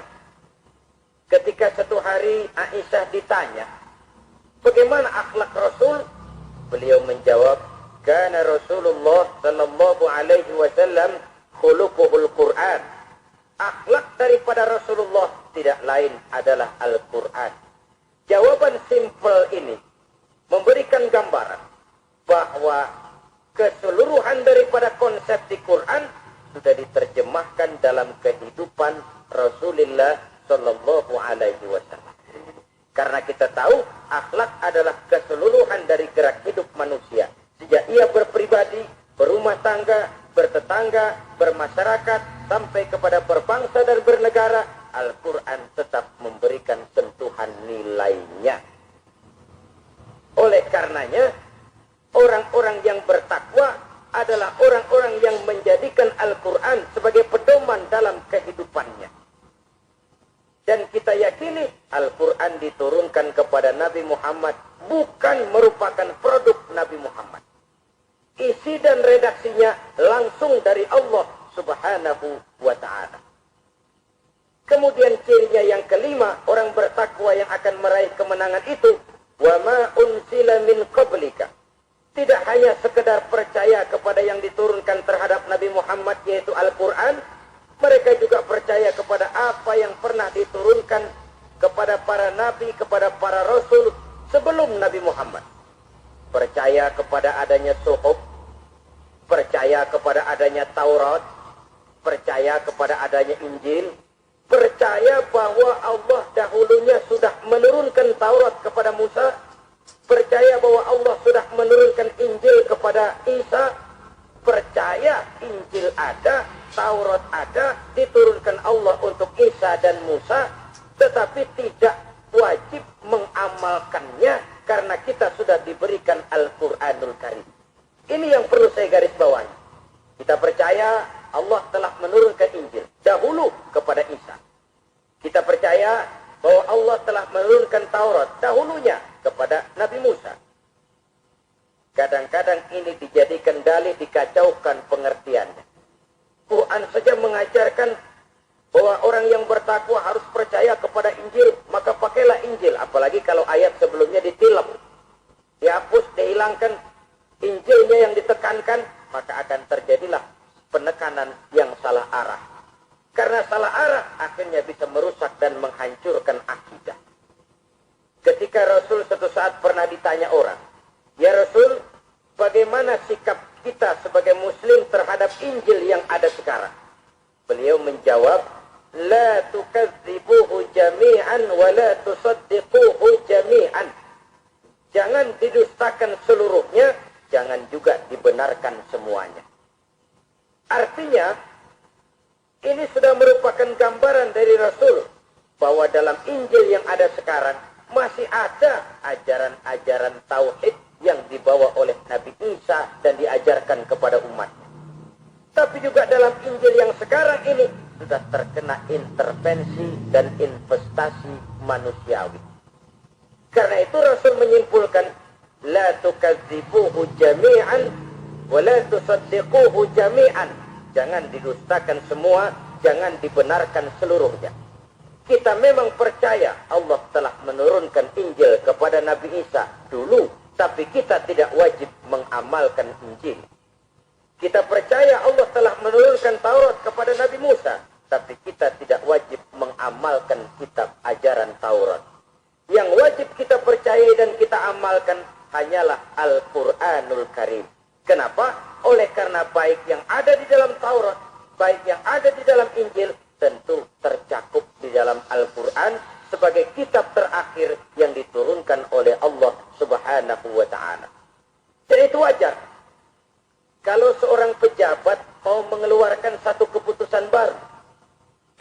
ketika satu hari Aisyah ditanya, bagaimana akhlak Rasul? Beliau menjawab, kana Rasulullah sallallahu alaihi wasallam khuluquhul Quran. Akhlak daripada Rasulullah tidak lain adalah Al-Quran. Jawaban simpel ini memberikan gambaran bahwa keseluruhan daripada konsep di Quran sudah diterjemahkan dalam kehidupan Rasulullah sallallahu alaihi wasallam. Karena kita tahu akhlak adalah keseluruhan dari gerak hidup manusia. Sejak ia berpribadi, berumah tangga, bertetangga, bermasyarakat, sampai kepada berbangsa dan bernegara, Al-Quran tetap memberikan sentuhan nilainya. Oleh karenanya, orang-orang yang bertakwa adalah orang-orang yang menjadikan Al-Quran sebagai pedoman dalam kehidupannya. Dan kita yakini Al-Quran diturunkan kepada Nabi Muhammad bukan merupakan produk Nabi Muhammad. Isi dan redaksinya langsung dari Allah Subhanahu wa ta'ala. Kemudian cirinya yang kelima, orang bertakwa yang akan meraih kemenangan itu, wa ma unsila min qablika. Tidak hanya sekedar percaya kepada yang diturunkan terhadap Nabi Muhammad, yaitu Al-Quran, mereka juga percaya kepada apa yang pernah diturunkan kepada para nabi, kepada para rasul sebelum Nabi Muhammad. Percaya kepada adanya suhuf, percaya kepada adanya Taurat, percaya kepada adanya Injil, percaya bahwa Allah dahulunya sudah menurunkan Taurat kepada Musa, percaya bahwa Allah sudah menurunkan Injil kepada Isa, percaya Injil ada, Taurat ada, diturunkan Allah untuk Isa dan Musa, tetapi tidak wajib mengamalkannya karena kita sudah diberikan Al-Quranul Karim. Ini yang perlu saya garis bawahi. Kita percaya Allah telah menurunkan Injil dahulu kepada Isa. Kita percaya bahwa Allah telah menurunkan Taurat dahulunya kepada Nabi Musa. Kadang-kadang ini dijadikan dalih, dikacaukan pengertiannya. Quran saja mengajarkan bahwa orang yang bertakwa harus percaya kepada Injil, maka pakailah Injil. Apalagi kalau ayat sebelumnya ditilap, dihapus, dihilangkan, Injilnya yang ditekankan, maka akan terjadilah penekanan yang salah arah. Karena salah arah akhirnya bisa merusak dan menghancurkan akidah. Ketika Rasul suatu saat pernah ditanya orang, "Ya Rasul, bagaimana sikap kita sebagai muslim terhadap Injil yang ada sekarang?" Beliau menjawab, "La tukadzibuhu jami'an wa la tusaddiquhu jami'an." Jangan didustakan seluruhnya, jangan juga dibenarkan semuanya. Artinya, ini sudah merupakan gambaran dari Rasul bahwa dalam Injil yang ada sekarang masih ada ajaran-ajaran tauhid yang dibawa oleh Nabi Isa dan diajarkan kepada umatnya. Tapi juga dalam Injil yang sekarang ini sudah terkena intervensi dan investasi manusiawi. Karena itu Rasul menyimpulkan, la tukadzibuhu jami'an wa la tusaddiquhu jami'an. Jangan didustakan semua, jangan dibenarkan seluruhnya. Kita memang percaya Allah telah menurunkan Injil kepada Nabi Isa dulu, tapi kita tidak wajib mengamalkan Injil. Kita percaya Allah telah menurunkan Taurat kepada Nabi Musa, tapi kita tidak wajib mengamalkan kitab ajaran Taurat. Yang wajib kita percayai dan kita amalkan hanyalah Al-Quranul Karim. Kenapa? Oleh karena baik yang ada di dalam Taurat, baik yang ada di dalam Injil, tentu tercakup di dalam Al-Quran sebagai kitab terakhir yang diturunkan oleh Allah Subhanahu wa Ta'ala. Jadi itu wajar. Kalau seorang pejabat mau mengeluarkan satu keputusan baru,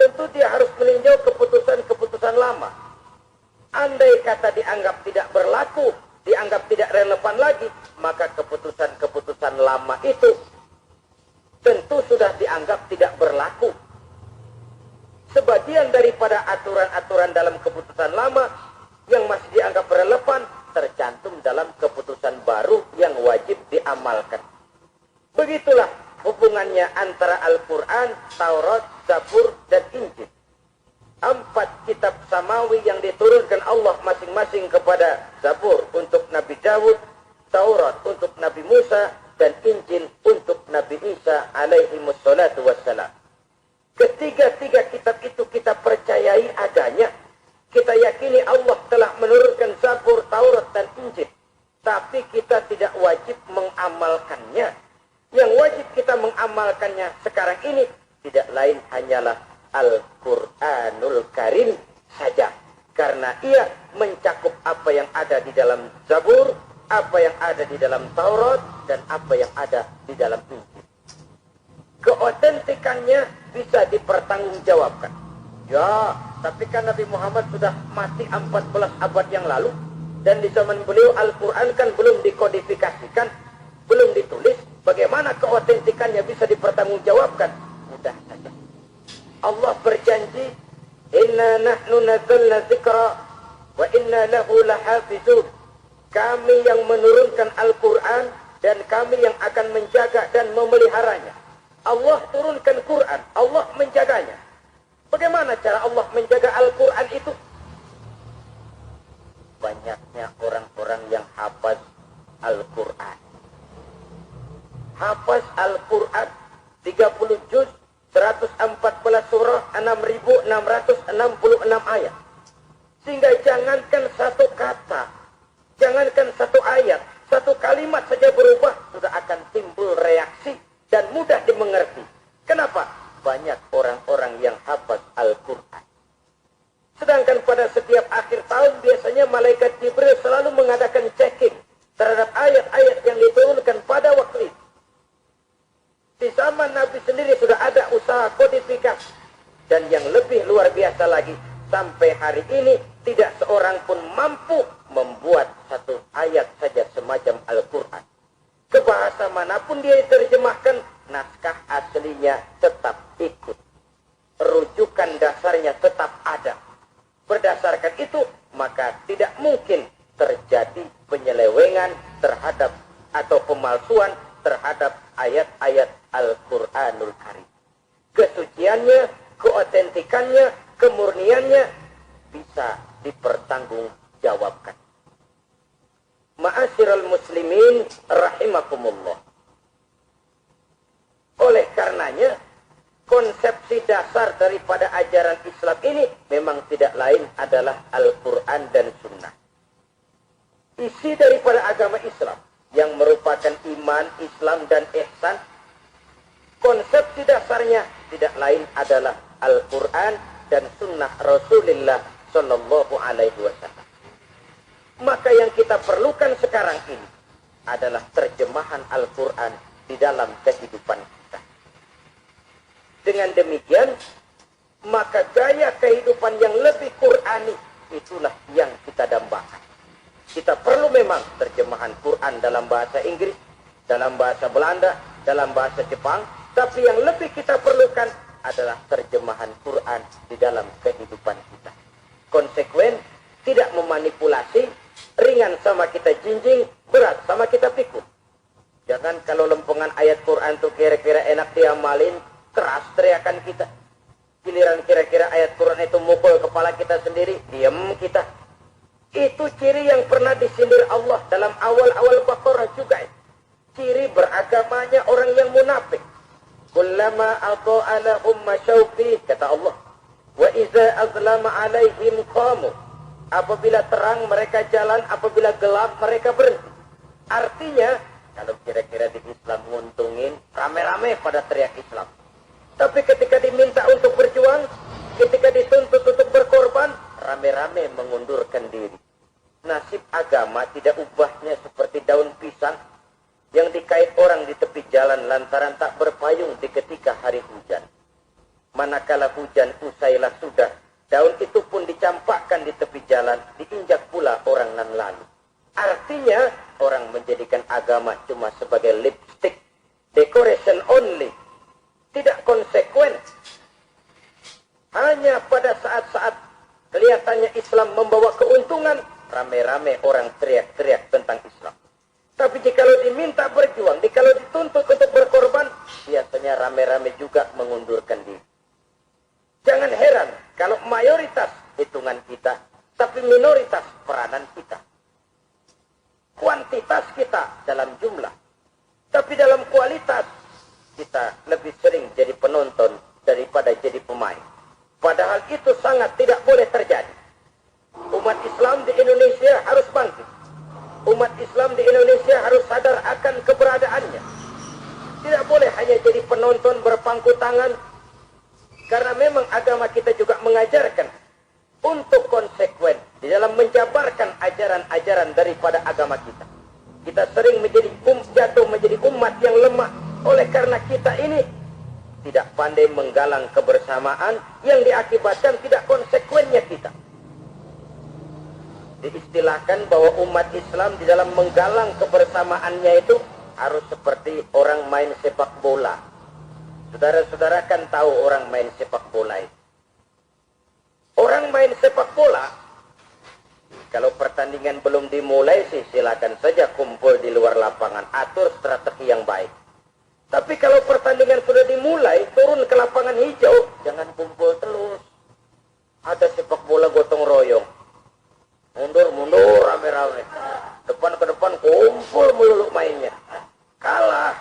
tentu dia harus meninjau keputusan-keputusan lama. Andai kata dianggap tidak berlaku, dianggap tidak relevan lagi, maka keputusan-keputusan lama itu tentu sudah dianggap tidak berlaku. Sebagian daripada aturan-aturan dalam keputusan lama yang masih dianggap relevan tercantum dalam keputusan baru yang wajib diamalkan. Begitulah hubungannya antara Al-Quran, Taurat, Zabur, dan Injil. 4 kitab samawi yang diturunkan Allah masing-masing kepada Zabur untuk Nabi Dawud, Taurat untuk Nabi Musa, dan Injil untuk Nabi Isa alaihi wassalatu wassalam. Ketiga-tiga kitab itu kita percayai adanya. Kita yakini Allah telah menurunkan Zabur, Taurat, dan Injil. Tapi kita tidak wajib mengamalkannya. Yang wajib kita mengamalkannya sekarang ini tidak lain hanyalah Al-Quranul Karim saja. Karena ia mencakup apa yang ada di dalam Zabur, apa yang ada di dalam Taurat, dan apa yang ada di dalam Injil. Keotentikannya bisa dipertanggungjawabkan. Ya, tapi kan Nabi Muhammad sudah mati 14 abad yang lalu, dan di zaman beliau Al-Quran kan belum dikodifikasikan, belum ditulis. Bagaimana keotentikannya bisa dipertanggungjawabkan? Mudah saja. Allah berjanji, "Inna nahnu nazzalna dzikra wa inna lahu lahafizun." Kami yang menurunkan Al-Quran dan kami yang akan menjaga dan memeliharanya. Allah turunkan Quran, Allah menjaganya. Bagaimana cara Allah menjaga Al-Quran itu? Banyaknya orang-orang yang hafaz Al-Quran. Hafaz Al-Quran 30 juz, 114 surah, 6.666 ayat. Sehingga jangankan satu kata, jangankan satu ayat, satu kalimat saja berubah, sudah akan timbul reaksi dan mudah dimengerti. Kenapa? Banyak orang-orang yang hafaz Al-Quran. Sedangkan pada setiap akhir tahun biasanya malaikat Jibril selalu mengadakan checking terhadap ayat-ayat yang diturunkan pada waktu itu. Di zaman Nabi sendiri sudah ada usaha kodifikasi. Dan yang lebih luar biasa lagi, sampai hari ini tidak seorang pun mampu membuat satu ayat saja semacam Al-Quran. Ke bahasa manapun dia diterjemahkan, naskah aslinya tetap ikut. Rujukan dasarnya tetap ada. Berdasarkan maka tidak mungkin terjadi penyelewengan terhadap atau pemalsuan terhadap ayat-ayat Al-Quranul Karim. Kesuciannya, keotentikannya, kemurniannya bisa dipertanggungjawabkan. Ma'asyiral muslimin rahimakumullah. Oleh karenanya, konsepsi dasar daripada ajaran Islam ini memang tidak lain adalah Al-Quran dan Sunnah. Isi daripada agama Islam yang merupakan iman, Islam, dan ihsan, konsepsi dasarnya tidak lain adalah Al-Quran dan Sunnah Rasulullah Sallallahu Alaihi Wasallam. Maka yang kita perlukan sekarang ini adalah terjemahan Al-Quran di dalam kehidupan kita. Dengan demikian, maka gaya kehidupan yang lebih Qurani itulah yang kita dambakan. Kita perlu memang terjemahan Quran dalam bahasa Inggris, dalam bahasa Belanda, dalam bahasa Jepang, tapi yang lebih kita perlukan adalah terjemahan Quran di dalam kehidupan kita. Konsekuen, tidak memanipulasi, ringan sama kita jinjing, berat sama kita pikul. Jangan kalau lempengan ayat Quran itu kira-kira enak diamalin, keras teriakan kita. Giliran kira-kira ayat Quran itu mukul kepala kita sendiri, diam kita. Itu ciri yang pernah disindir Allah dalam awal-awal Baqarah juga. Ciri beragamanya orang yang munafik. Kullama ata'a lahum masyaufi, kata Allah. Wa iza azlama alaihim qamu. Apabila terang mereka jalan, apabila gelap mereka berhenti. Artinya, kalau kira-kira di Islam nguntungin, rame-rame pada teriak Islam. Tapi ketika diminta untuk berjuang, ketika dituntut untuk berkorban, rame-rame mengundurkan diri. Nasib agama tidak ubahnya seperti daun pisang yang dikait orang di tepi jalan lantaran tak berpayung di ketika hari hujan. Manakala hujan usailah sudah, daun itu pun dicampakkan di tepi jalan, diinjak pula orang nan lalu. Artinya, orang menjadikan agama cuma sebagai lipstick, decoration only, tidak konsekuen. Hanya pada saat-saat kelihatannya Islam membawa keuntungan, rame-rame orang teriak-teriak tentang Islam. Tapi jikalau diminta berjuang, jikalau dituntut untuk berkorban, biasanya rame-rame juga mengundurkan diri. Jangan heran kalau mayoritas hitungan kita, tapi minoritas peranan kita. Kuantitas kita dalam jumlah, tapi dalam kualitas kita lebih sering jadi penonton daripada jadi pemain. Padahal itu sangat tidak boleh terjadi. Umat Islam di Indonesia harus bangkit. Umat Islam di Indonesia harus sadar akan keberadaannya. Tidak boleh hanya jadi penonton berpangku tangan. Karena memang agama kita juga mengajarkan untuk konsekuen di dalam menjabarkan ajaran-ajaran daripada agama kita. Kita sering jatuh menjadi umat yang lemah. Oleh karena kita ini tidak pandai menggalang kebersamaan yang diakibatkan tidak konsekuennya kita. Diistilahkan bahwa umat Islam di dalam menggalang kebersamaannya itu harus seperti orang main sepak bola. Saudara-saudara kan tahu orang main sepak bola itu. Orang main sepak bola, kalau pertandingan belum dimulai sih silakan saja kumpul di luar lapangan, atur strategi yang baik. Tapi kalau pertandingan sudah dimulai, turun ke lapangan hijau, jangan kumpul terus. Ada sepak bola gotong royong. Mundur-mundur rame-rame. Depan ke depan kumpul melulu mainnya. Kalah.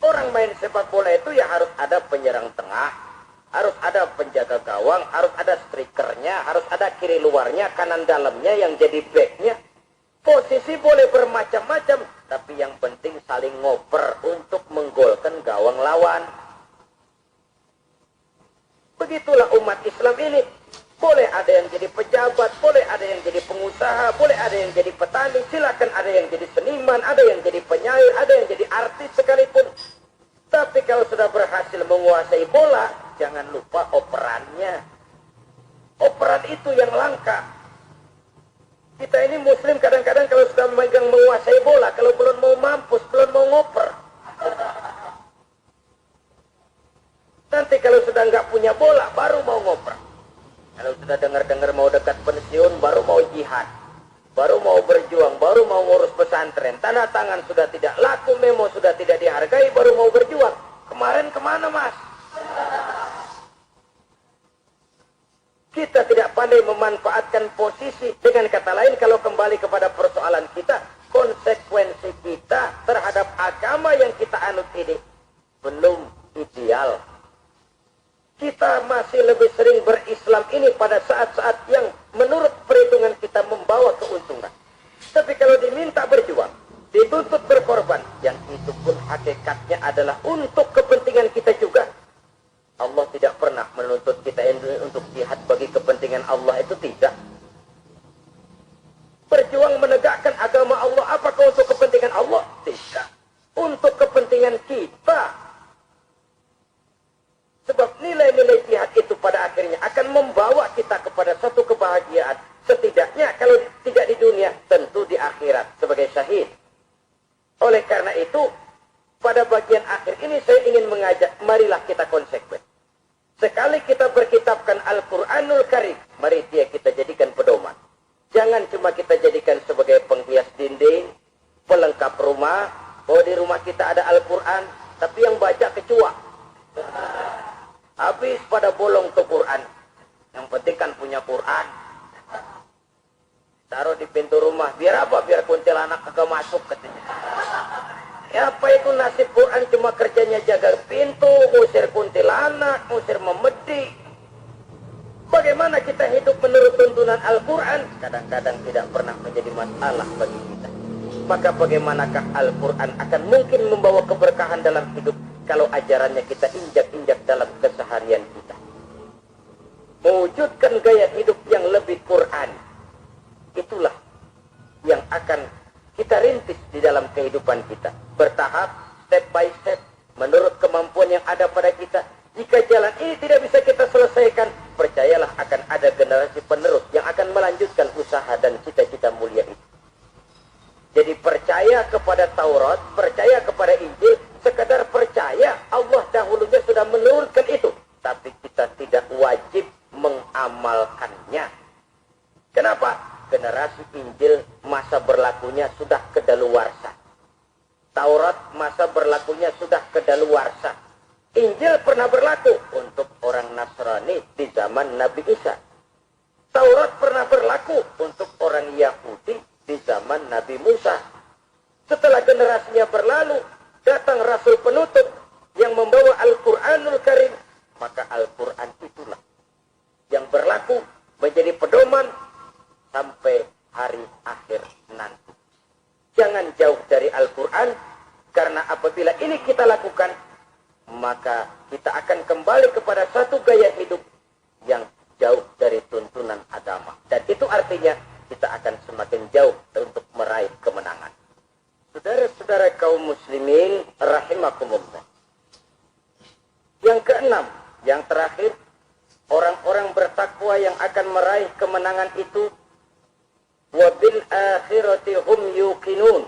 Orang main sepak bola itu ya harus ada penyerang tengah, harus ada penjaga gawang, harus ada strikernya, harus ada kiri luarnya, kanan dalamnya yang jadi backnya. Posisi boleh bermacam-macam, tapi yang penting saling ngoper untuk menggolkan gawang lawan. Begitulah umat Islam ini. Boleh ada yang jadi pejabat, boleh ada yang jadi pengusaha, boleh ada yang jadi petani, silakan ada yang jadi seniman, ada yang jadi penyair, ada yang jadi artis sekalipun. Tapi kalau sudah berhasil menguasai bola, jangan lupa operannya. Operan itu yang langka. Kita ini muslim kadang-kadang kalau sudah memegang menguasai bola, kalau belum mau mampus, belum mau ngoper. Nanti kalau sudah nggak punya bola, baru mau ngoper. Kalau sudah dengar-dengar mau dekat pensiun, baru mau jihad, baru mau berjuang, baru mau ngurus pesantren, tanda tangan sudah tidak laku, memo sudah tidak dihargai, baru mau berjuang. Kemarin kemana mas? Kita tidak pandai memanfaatkan posisi. Dengan kata lain, kalau kembali kepada persoalan kita, konsekuensi kita terhadap agama yang kita anut ini belum ideal. Kita masih lebih sering berislam ini pada saat-saat yang menurut perhitungan kita membawa keuntungan. Tapi kalau diminta berjuang, dituntut berkorban, yang itu pun hakikatnya adalah untuk kepentingan kita juga. Allah tidak pernah menuntut kita untuk jihad bagi kepentingan Allah, itu tidak. Berjuang menegakkan agama Allah, apakah untuk kepentingan Allah? Tidak. Untuk kepentingan kita. Sebab nilai-nilai jihad itu pada akhirnya akan membawa kita kepada satu kebahagiaan. Setidaknya kalau tidak di dunia, tentu di akhirat sebagai syahid. Oleh karena itu, pada bagian akhir ini saya ingin mengajak, marilah kita konsekuen. Sekali kita berkitabkan Al-Quranul Karim, mari dia kita jadikan pedoman. Jangan cuma kita jadikan sebagai penghias dinding, pelengkap rumah, bahwa di rumah kita ada Al-Quran, tapi yang baca kecoa. Habis pada bolong tuh Quran. Yang penting kan punya Quran. Taruh di pintu rumah. Biar apa? Biar kuntilanak kagak masuk katanya. Ya apa itu nasib Quran, cuma kerjanya jaga pintu, ngusir kuntilanak, ngusir memedi. Bagaimana kita hidup menurut tuntunan Al-Quran? Kadang-kadang tidak pernah menjadi masalah bagi kita. Maka bagaimanakah Al-Quran akan mungkin membawa keberkahan dalam hidup kalau ajarannya kita injak-injak dalam keseharian kita. Mewujudkan gaya hidup yang lebih Quran. Itulah yang akan kita rintis di dalam kehidupan kita. Bertahap, step by step, menurut kemampuan yang ada pada kita. Jika jalan ini tidak bisa kita selesaikan, percayalah akan ada generasi penerus yang akan melanjutkan usaha dan cita-cita mulia itu. Jadi percaya kepada Taurat, percaya kepada Injil, sekadar percaya Allah dahulunya sudah menurunkan itu. Tapi kita tidak wajib mengamalkannya. Kenapa? Generasi Injil masa berlakunya sudah kedaluwarsa. Taurat masa berlakunya sudah kedaluwarsa. Injil pernah berlaku untuk orang Nasrani di zaman Nabi Isa. Taurat pernah berlaku untuk orang Yahudi di zaman Nabi Musa. Setelah generasinya berlalu, datang Rasul penutup yang membawa Al-Quranul Karim. Maka Al-Quran itulah yang berlaku menjadi pedoman sampai hari akhir nanti. Jangan jauh dari Al-Quran, karena apabila ini kita lakukan, maka kita akan kembali kepada satu gaya hidup yang jauh dari tuntunan agama. Dan itu artinya kita akan semakin jauh untuk meraih kemenangan. Saudara-saudara kaum muslimin rahimakumullah. Yang keenam, yang terakhir, orang-orang bertakwa yang akan meraih kemenangan itu wabil akhirati hum yuqinun.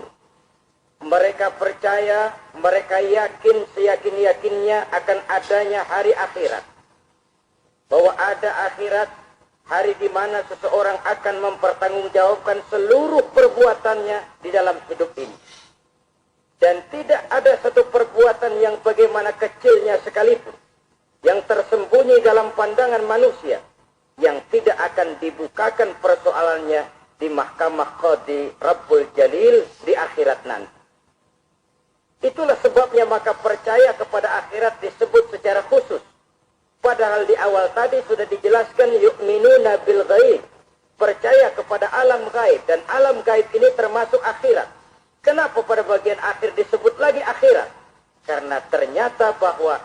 Mereka percaya, mereka yakin seyakin-yakinnya akan adanya hari akhirat. Bahwa ada akhirat, hari di mana seseorang akan mempertanggungjawabkan seluruh perbuatannya di dalam hidup ini. Dan tidak ada satu perbuatan yang bagaimana kecilnya sekalipun, yang tersembunyi dalam pandangan manusia, yang tidak akan dibukakan persoalannya di mahkamah Qadi Rabbul Jalil di akhirat nanti. Itulah sebabnya maka percaya kepada akhirat disebut secara khusus. Padahal di awal tadi sudah dijelaskan yu'minuna bil ghaib, percaya kepada alam gaib, dan alam gaib ini termasuk akhirat. Kenapa pada bagian akhir disebut lagi akhirat? Karena ternyata bahwa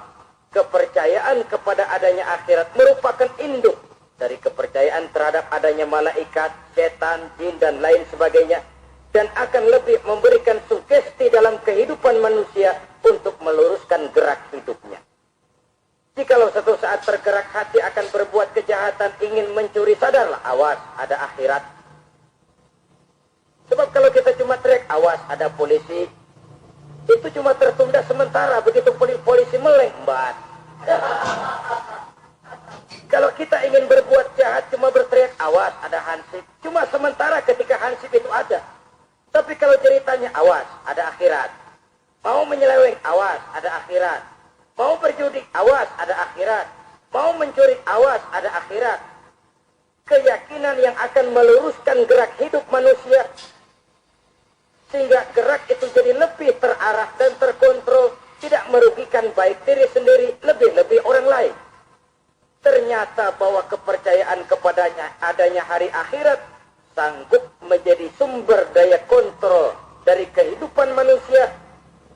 kepercayaan kepada adanya akhirat merupakan induk dari kepercayaan terhadap adanya malaikat, setan, jin, dan lain sebagainya, dan akan lebih memberikan sugesti dalam kehidupan manusia untuk meluruskan gerak hidupnya. Jikalau satu saat tergerak hati akan berbuat kejahatan, ingin mencuri, sadarlah, awas, ada akhirat. Sebab kalau kita cuma teriak, awas, ada polisi, itu cuma tertunda sementara. Begitu polisi meleng, Kalau kita ingin berbuat jahat cuma berteriak, awas ada hansip. Cuma sementara ketika hansip itu ada. Tapi kalau ceritanya, awas ada akhirat. Mau menyeleweng, awas ada akhirat. Mau berjudi, awas ada akhirat. Mau mencuri, awas ada akhirat. Keyakinan yang akan meluruskan gerak hidup manusia. Sehingga gerak itu jadi lebih terarah dan terkontrol. Tidak merugikan baik diri sendiri, lebih-lebih orang lain. Ternyata bahwa kepercayaan kepadanya adanya hari akhirat sanggup menjadi sumber daya kontrol dari kehidupan manusia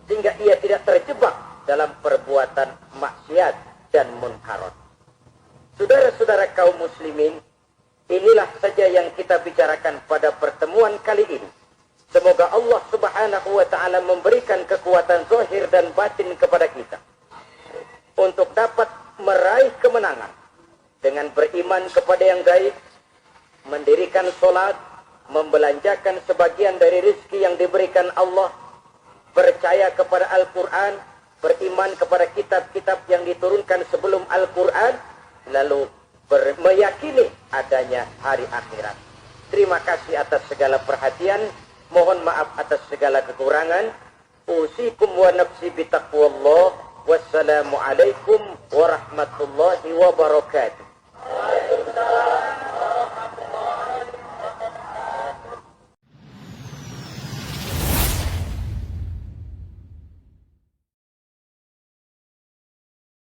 sehingga ia tidak terjebak dalam perbuatan maksiat dan munkarat. Saudara-saudara kaum muslimin, inilah saja yang kita bicarakan pada pertemuan kali ini. Semoga Allah Subhanahu wa taala memberikan kekuatan zahir dan batin kepada kita untuk dapat meraih kemenangan dengan beriman kepada yang gaib, mendirikan sholat, membelanjakan sebagian dari rezeki yang diberikan Allah, percaya kepada Al-Quran, beriman kepada kitab-kitab yang diturunkan sebelum Al-Quran, lalu meyakini adanya hari akhirat. Terima kasih atas segala perhatian, mohon maaf atas segala kekurangan. Usikum wa nafsi bitaqwallah. Wassalamualaikum warahmatullahi wabarakatuh.